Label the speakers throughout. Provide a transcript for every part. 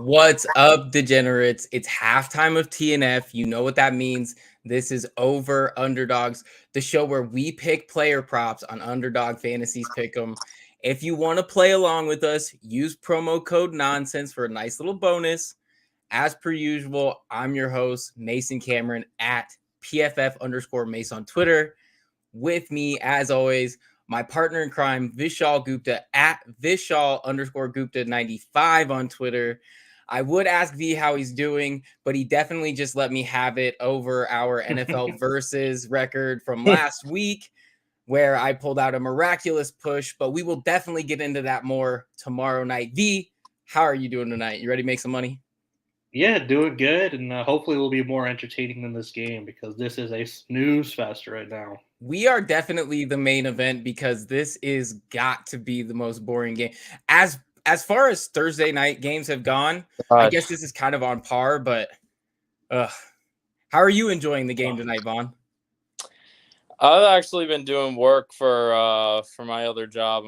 Speaker 1: What's up, degenerates? It's halftime of TNF. You know what that means. This is Over Underdogs, the show where we pick player props on Underdog Fantasies PickEm. If you want to play along with us, use promo code NONSENSE for a nice little bonus. As per usual, I'm your host, Mason Cameron at PFF_Mace on Twitter. With me, as always, my partner in crime, Vishaal Gupta at Vishaal_Gupta95 on Twitter. I would ask V how he's doing, but he definitely just let me have it over our NFL versus record from last week, where I pulled out a miraculous push, but we will definitely get into that more tomorrow night. V, how are you doing tonight? You ready to make some money?
Speaker 2: Yeah, doing good, and hopefully we'll be more entertaining than this game because this is a snooze fest right now.
Speaker 1: We are definitely the main event because this is got to be the most boring game. As far as Thursday night games have gone, I guess this is kind of on par, but how are you enjoying the game tonight, Vaughn?
Speaker 3: I've actually been doing work for my other job.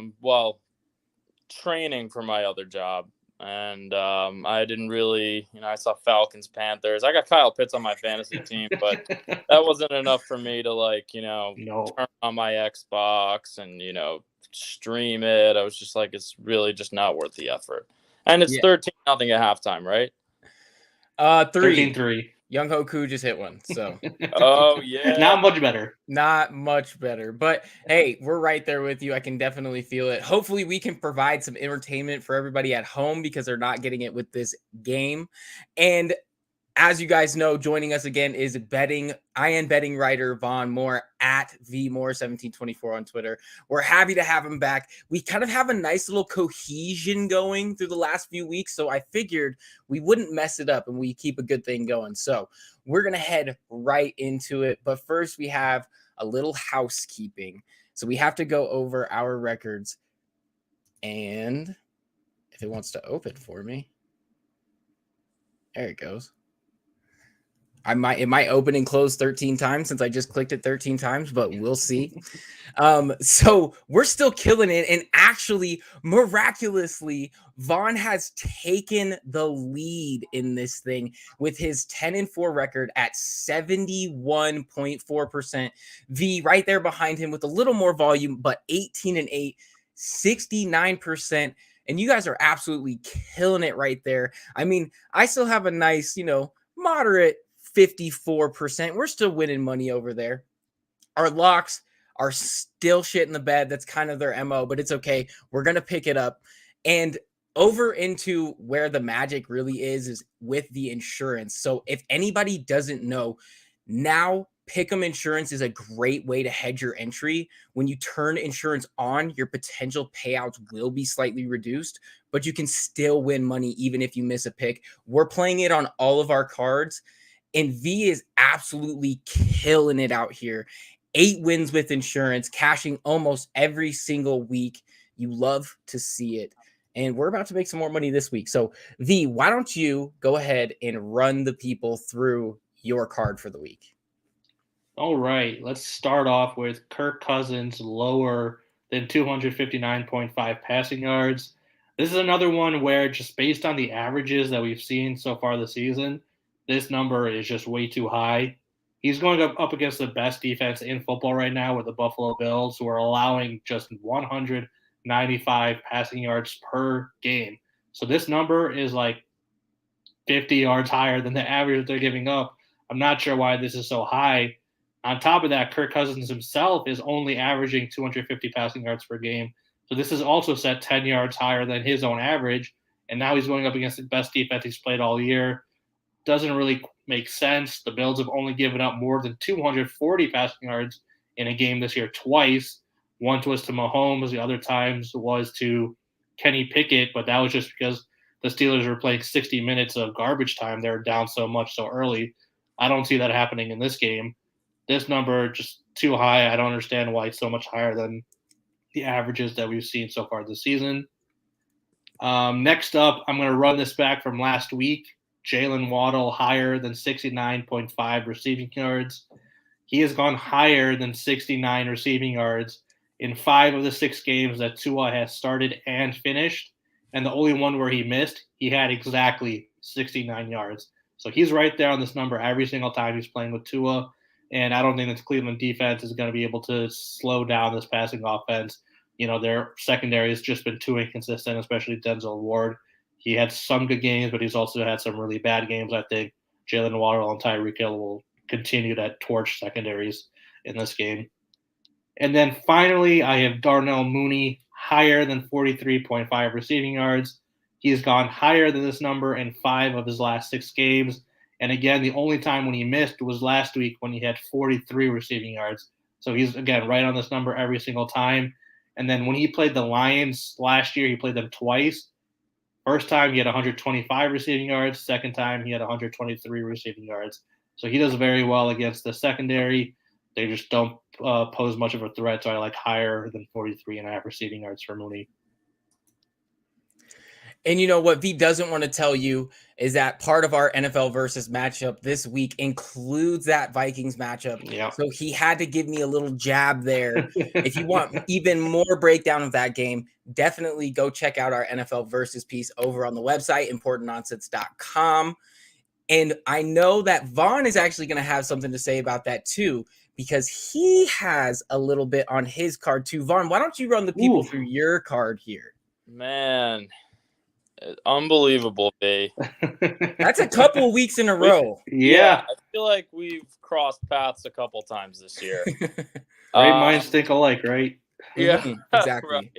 Speaker 3: Training for my other job. And I didn't really, I saw Falcons, Panthers. I got Kyle Pitts on my fantasy team, but that wasn't enough for me to turn on my Xbox and, stream it. I was just like, it's really just not worth the effort. And it's 13-0 at halftime, right?
Speaker 2: 13-3.
Speaker 1: Young Hoku just hit one, so.
Speaker 3: Oh, yeah.
Speaker 2: Not much better.
Speaker 1: Not much better. But, hey, we're right there with you. I can definitely feel it. Hopefully, we can provide some entertainment for everybody at home because they're not getting it with this game. And as you guys know, joining us again is betting writer Vaughn Moore at VMoore1724 on Twitter. We're happy to have him back. We kind of have a nice little cohesion going through the last few weeks, so I figured we wouldn't mess it up and we keep a good thing going. So we're going to head right into it. But first, we have a little housekeeping. So we have to go over our records. And if it wants to open for me, there it goes. It might open and close 13 times since I just clicked it 13 times, but we'll see. So we're still killing it. And actually, miraculously, Vaughn has taken the lead in this thing with his 10-4 record at 71.4%. V right there behind him with a little more volume, but 18-8, 69%. And you guys are absolutely killing it right there. I mean, I still have a nice, moderate 54%. We're still winning money over there. Our locks are still shit in the bed. That's kind of their MO, but it's okay. We're going to pick it up. And over into where the magic really is with the insurance. So if anybody doesn't know, now PickEm Insurance is a great way to hedge your entry. When you turn insurance on, your potential payouts will be slightly reduced, but you can still win money even if you miss a pick. We're playing it on all of our cards. And V is absolutely killing it out here. 8 wins with insurance, cashing almost every single week. You love to see it. And we're about to make some more money this week. So, V, why don't you go ahead and run the people through your card for the week?
Speaker 2: All right. Let's start off with Kirk Cousins lower than 259.5 passing yards. This is another one where just based on the averages that we've seen so far this season, this number is just way too high. He's going up against the best defense in football right now with the Buffalo Bills, who are allowing just 195 passing yards per game. So this number is like 50 yards higher than the average they're giving up. I'm not sure why this is so high. On top of that, Kirk Cousins himself is only averaging 250 passing yards per game. So this is also set 10 yards higher than his own average. And now he's going up against the best defense he's played all year. Doesn't really make sense. The Bills have only given up more than 240 passing yards in a game this year twice. Once was to Mahomes, the other times was to Kenny Pickett, but that was just because the Steelers were playing 60 minutes of garbage time. They were down so much so early. I don't see that happening in this game. This number just too high. I don't understand why it's so much higher than the averages that we've seen so far this season. Next up, I'm going to run this back from last week. Jalen Waddle higher than 69.5 receiving yards. He has gone higher than 69 receiving yards in 5 of the 6 games that Tua has started and finished. And the only one where he missed, he had exactly 69 yards. So he's right there on this number every single time he's playing with Tua. And I don't think this Cleveland defense is going to be able to slow down this passing offense. Their secondary has just been too inconsistent, especially Denzel Ward. He had some good games, but he's also had some really bad games. I think Jalen Waddle and Tyreek Hill will continue to torch secondaries in this game. And then finally, I have Darnell Mooney higher than 43.5 receiving yards. He's gone higher than this number in 5 of his last 6 games. And again, the only time when he missed was last week when he had 43 receiving yards. So he's, again, right on this number every single time. And then when he played the Lions last year, he played them twice. First time he had 125 receiving yards. Second time he had 123 receiving yards. So he does very well against the secondary. They just don't pose much of a threat. So I like higher than 43.5 receiving yards for Mooney.
Speaker 1: And you know what V doesn't want to tell you is that part of our NFL versus matchup this week includes that Vikings matchup.
Speaker 2: Yep.
Speaker 1: So he had to give me a little jab there. If you want even more breakdown of that game, definitely go check out our NFL versus piece over on the website, importantnonsense.com. And I know that Vaughn is actually going to have something to say about that too, because he has a little bit on his card too. Vaughn, why don't you run the people through your card here?
Speaker 3: Man. Unbelievable, B.
Speaker 1: That's a couple of weeks in a row.
Speaker 2: Yeah.
Speaker 3: I feel like we've crossed paths a couple times this year.
Speaker 2: Great minds think alike, right?
Speaker 3: Yeah,
Speaker 1: exactly.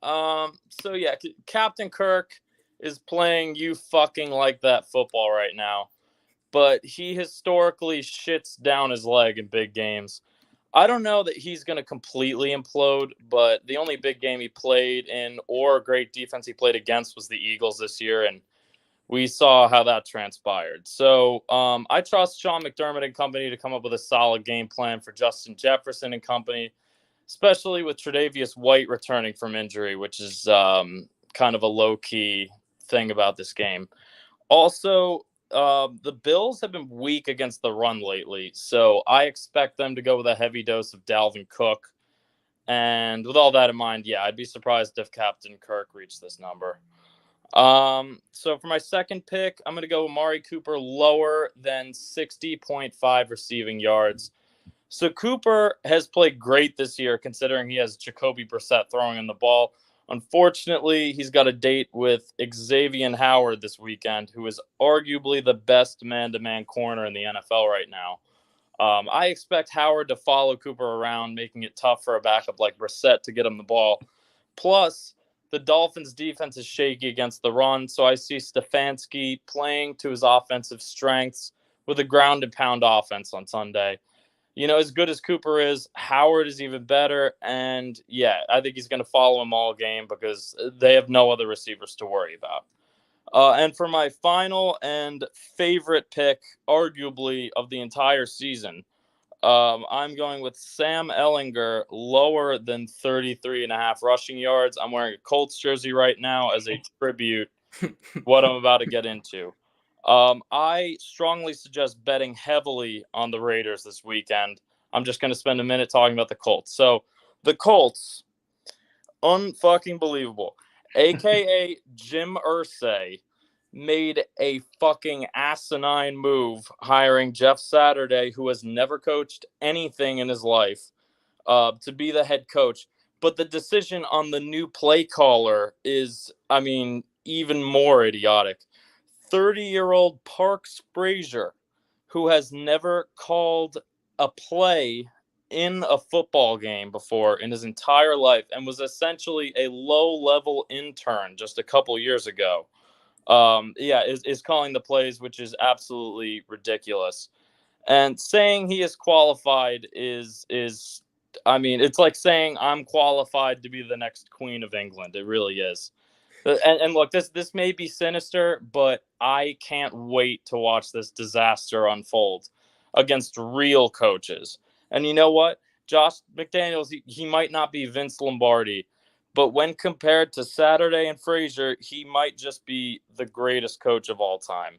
Speaker 3: Right. So yeah, Captain Kirk is playing you fucking like that football right now, but he historically shits down his leg in big games. I don't know that he's going to completely implode, but the only big game he played in or great defense he played against was the Eagles this year, and we saw how that transpired. So I trust Sean McDermott and company to come up with a solid game plan for Justin Jefferson and company, especially with Tre'Davious White returning from injury, which is kind of a low-key thing about this game. Also, the Bills have been weak against the run lately, so I expect them to go with a heavy dose of Dalvin Cook. And with all that in mind, yeah, I'd be surprised if Captain Kirk reached this number. So for my second pick, I'm going to go Amari Cooper lower than 60.5 receiving yards. So Cooper has played great this year, considering he has Jacoby Brissett throwing in the ball. Unfortunately, he's got a date with Xavier Howard this weekend, who is arguably the best man-to-man corner in the NFL right now. I expect Howard to follow Cooper around, making it tough for a backup like Brissett to get him the ball. Plus, the Dolphins' defense is shaky against the run, so I see Stefanski playing to his offensive strengths with a ground-and-pound offense on Sunday. As good as Cooper is, Howard is even better. And, yeah, I think he's going to follow him all game because they have no other receivers to worry about. And for my final and favorite pick, arguably, of the entire season, I'm going with Sam Ehlinger, lower than 33.5 rushing yards. I'm wearing a Colts jersey right now as a tribute to what I'm about to get into. I strongly suggest betting heavily on the Raiders this weekend. I'm just going to spend a minute talking about the Colts. So the Colts, unfucking believable, a.k.a. Jim Irsay, made a fucking asinine move hiring Jeff Saturday, who has never coached anything in his life, to be the head coach. But the decision on the new play caller is, even more idiotic. 30-year-old Parks Frazier, who has never called a play in a football game before in his entire life and was essentially a low-level intern just a couple years ago, is calling the plays, which is absolutely ridiculous. And saying he is qualified is it's like saying I'm qualified to be the next Queen of England. It really is. And look, this may be sinister, but I can't wait to watch this disaster unfold against real coaches. And you know what? Josh McDaniels, he might not be Vince Lombardi, but when compared to Saturday and Frazier, he might just be the greatest coach of all time.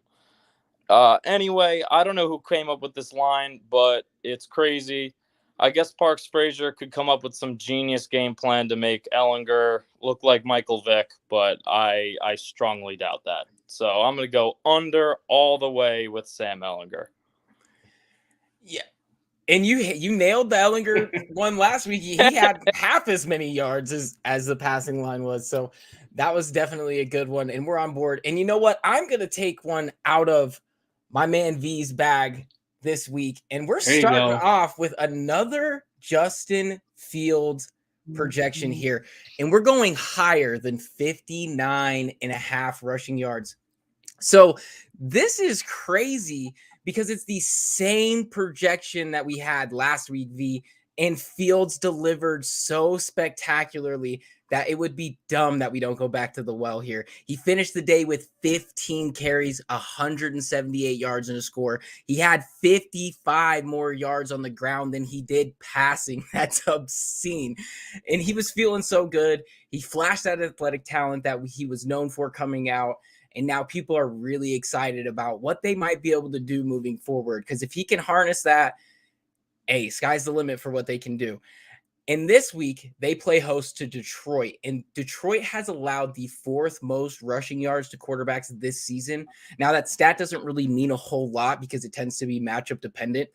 Speaker 3: Anyway, I don't know who came up with this line, but it's crazy. I guess Parks Frazier could come up with some genius game plan to make Ellinger look like Michael Vick, but I strongly doubt that. So I'm going to go under all the way with Sam Ellinger.
Speaker 1: Yeah. And you nailed the Ellinger one last week. He had half as many yards as the passing line was. So that was definitely a good one. And we're on board. And you know what? I'm going to take one out of my man V's bag this week. And we're starting off with another Justin Fields projection here. And we're going higher than 59.5 rushing yards. So this is crazy because it's the same projection that we had last week, V, and Fields delivered so spectacularly that it would be dumb that we don't go back to the well here. He finished the day with 15 carries, 178 yards and a score. He had 55 more yards on the ground than he did passing. That's obscene. And he was feeling so good. He flashed that athletic talent that he was known for coming out. And now people are really excited about what they might be able to do moving forward. Because if he can harness that, hey, sky's the limit for what they can do. And this week, they play host to Detroit. And Detroit has allowed the 4th most rushing yards to quarterbacks this season. Now, that stat doesn't really mean a whole lot because it tends to be matchup dependent.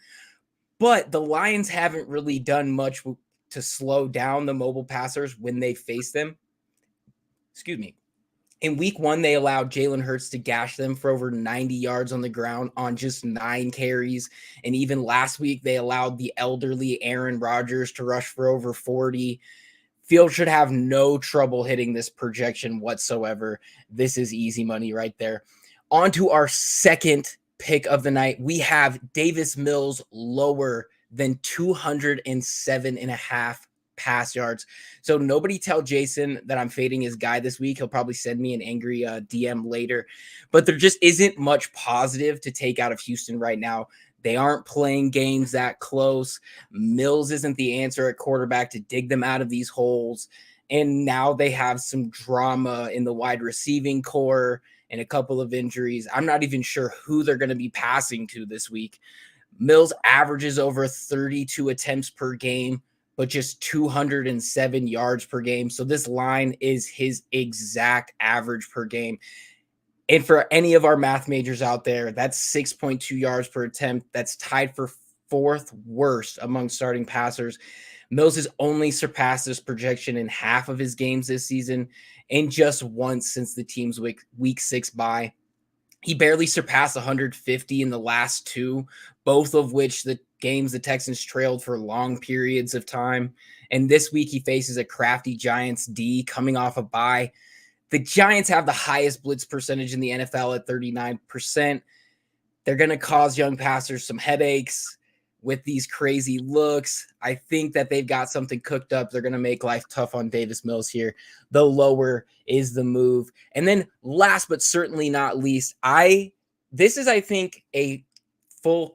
Speaker 1: But the Lions haven't really done much to slow down the mobile passers when they face them. Excuse me. In week 1, they allowed Jalen Hurts to gash them for over 90 yards on the ground on just 9 carries. And even last week, they allowed the elderly Aaron Rodgers to rush for over 40. Field should have no trouble hitting this projection whatsoever. This is easy money right there. On to our second pick of the night. We have Davis Mills lower than 207.5 pass yards. So nobody tell Jason that I'm fading his guy this week. He'll probably send me an angry DM later. But there just isn't much positive to take out of Houston right now. They aren't playing games that close. Mills isn't the answer at quarterback to dig them out of these holes. And now they have some drama in the wide receiving core and a couple of injuries. I'm not even sure who they're going to be passing to this week. Mills averages over 32 attempts per game, but just 207 yards per game. So this line is his exact average per game. And for any of our math majors out there, that's 6.2 yards per attempt. That's tied for 4th worst among starting passers. Mills has only surpassed this projection in half of his games this season and just once since the team's week 6 bye. He barely surpassed 150 in the last 2, both of which the games the Texans trailed for long periods of time. And this week he faces a crafty Giants D coming off a bye. The Giants have the highest blitz percentage in the NFL at 39%. They're going to cause young passers some headaches with these crazy looks. I think that they've got something cooked up. They're going to make life tough on Davis Mills here. The lower is the move. And then last but certainly not least, this is, I think, a full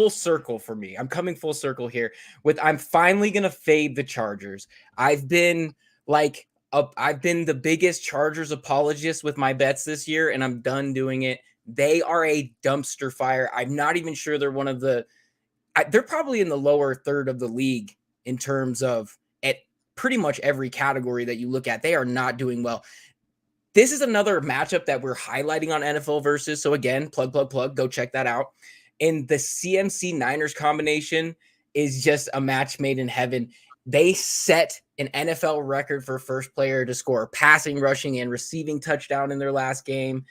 Speaker 1: circle for me. I'm coming full circle here with I'm finally going to fade the Chargers. I've been the biggest Chargers apologist with my bets this year, and I'm done doing it. They are a dumpster fire. I'm not even sure they're one of they're probably in the lower third of the league in terms of at pretty much every category that you look at. They are not doing well. This is another matchup that we're highlighting on NFL Versus. So again, plug, go check that out. And the CMC Niners combination is just a match made in heaven. They set an NFL record for first player to score passing, rushing, and receiving touchdown in their last game.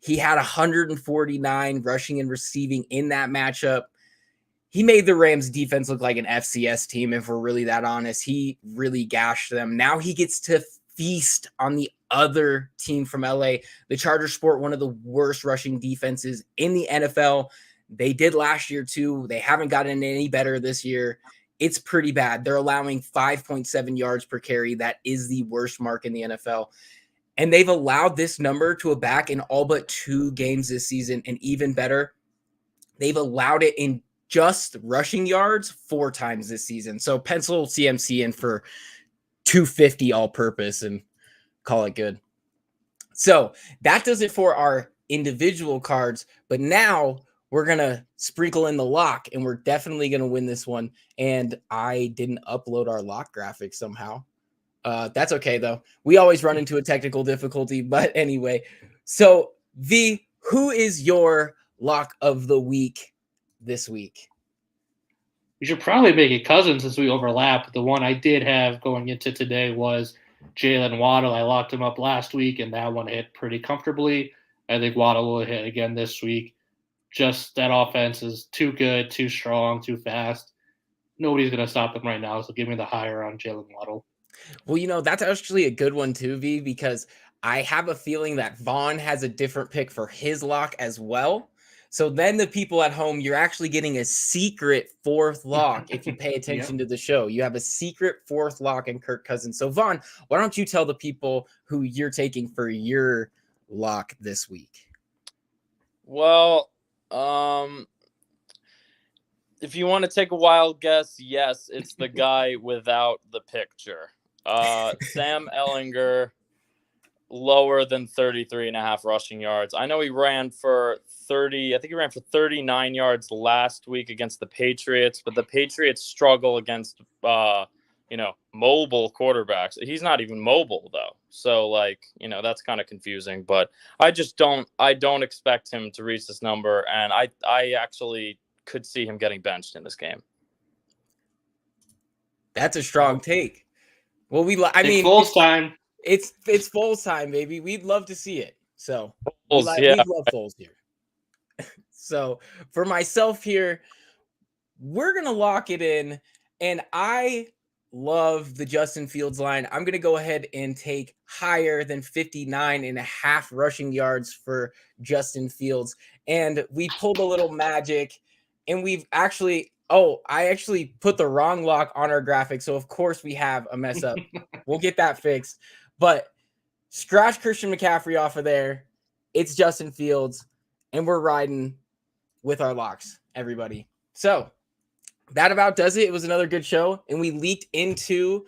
Speaker 1: He had 149 rushing and receiving in that matchup. He made the Rams defense look like an FCS team, if we're really that honest. He really gashed them. Now he gets to feast on the other team from LA. The Chargers sport one of the worst rushing defenses in the NFL. They did last year too. They haven't gotten any better this year. It's pretty bad. They're allowing 5.7 yards per carry. That is the worst mark in the NFL. And they've allowed this number to a back in all but 2 games this season. And even better, they've allowed it in just rushing yards 4 times this season. So pencil CMC in for 250 all purpose and call it good. So that does it for our individual cards. But now we're going to sprinkle in the lock, and we're definitely going to win this one. And I didn't upload our lock graphic somehow. That's okay, though. We always run into a technical difficulty. But anyway, so V, who is your lock of the week this week?
Speaker 2: We should probably make it Cousins since we overlap. The one I did have going into today was Jalen Waddle. I locked him up last week, and that one hit pretty comfortably. I think Waddle will hit again this week. Just that offense is too good, too strong, too fast. Nobody's going to stop them right now, so give me the higher on Jalen Waddle.
Speaker 1: Well, that's actually a good one too, V, because I have a feeling that Vaughn has a different pick for his lock as well. So then the people at home, you're actually getting a secret fourth lock if you pay attention to the show. You have a secret fourth lock in Kirk Cousins. So Vaughn, why don't you tell the people who you're taking for your lock this week?
Speaker 3: Well, if you want to take a wild guess, yes, it's the guy without the picture. Sam Ellinger, lower than 33.5 rushing yards. I know he ran for 30. I think he ran for 39 yards last week against the Patriots, but the Patriots struggle against, mobile quarterbacks. He's not even mobile though. So that's kind of confusing, but I don't expect him to reach this number. And I actually could see him getting benched in this game.
Speaker 1: That's a strong take. Well,
Speaker 2: Foles time.
Speaker 1: It's Foles time, baby. We'd love to see it. So
Speaker 3: we
Speaker 1: love Foles here. So for myself here, we're gonna lock it in, and I love the Justin Fields line. I'm gonna go ahead and take higher than 59.5 rushing yards for Justin Fields. And we pulled a little magic, and I actually put the wrong lock on our graphic. So of course we have a mess up. We'll get that fixed. But scratch Christian McCaffrey off of there. It's Justin Fields, and we're riding with our locks, everybody. So that about does it. It was another good show, and we leaked into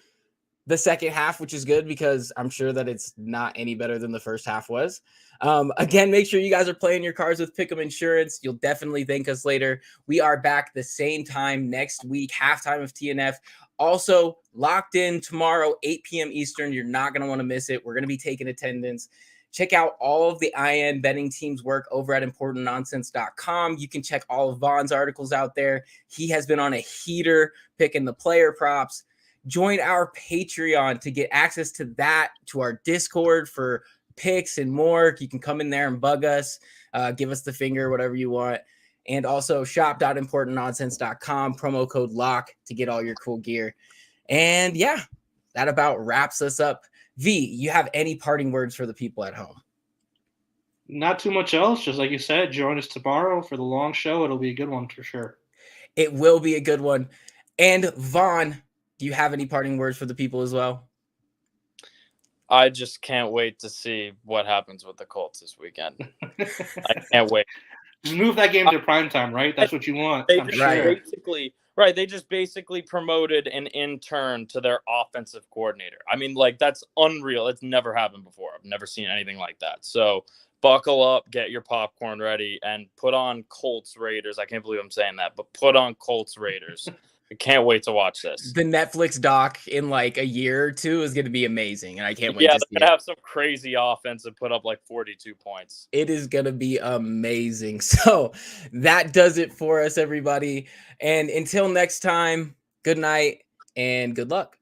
Speaker 1: the second half, which is good because I'm sure that it's not any better than the first half was. Again, make sure you guys are playing your cards with PickEm Insurance. You'll definitely thank us later. We are back the same time next week, halftime of TNF. Also, locked in tomorrow, 8 p.m. Eastern. You're not going to want to miss it. We're going to be taking attendance. Check out all of the IN betting team's work over at importantnonsense.com. You can check all of Vaughn's articles out there. He has been on a heater picking the player props. Join our Patreon to get access to that, to our Discord for picks and more. You can come in there and bug us, give us the finger, whatever you want. And also shop.importantnonsense.com, promo code LOCK to get all your cool gear. And yeah, that about wraps us up. V, you have any parting words for the people at home?
Speaker 2: Not too much else. Just like you said, join us tomorrow for the long show. It'll be a good one for sure.
Speaker 1: It will be a good one. And Vaughn, do you have any parting words for the people as well?
Speaker 3: I just can't wait to see what happens with the Colts this weekend. I can't wait.
Speaker 2: Move that game to primetime, right? That's what you want.
Speaker 3: They just basically promoted an intern to their offensive coordinator. I mean, that's unreal. It's never happened before. I've never seen anything like that. So buckle up, get your popcorn ready, and put on Colts Raiders. I can't believe I'm saying that, but put on Colts Raiders. I can't wait to watch this.
Speaker 1: The Netflix doc in a year or two is going to be amazing, and I can't wait to see it.
Speaker 3: Yeah, they're going to have some crazy offense and put up 42 points.
Speaker 1: It is going to be amazing. So that does it for us, everybody. And until next time, good night and good luck.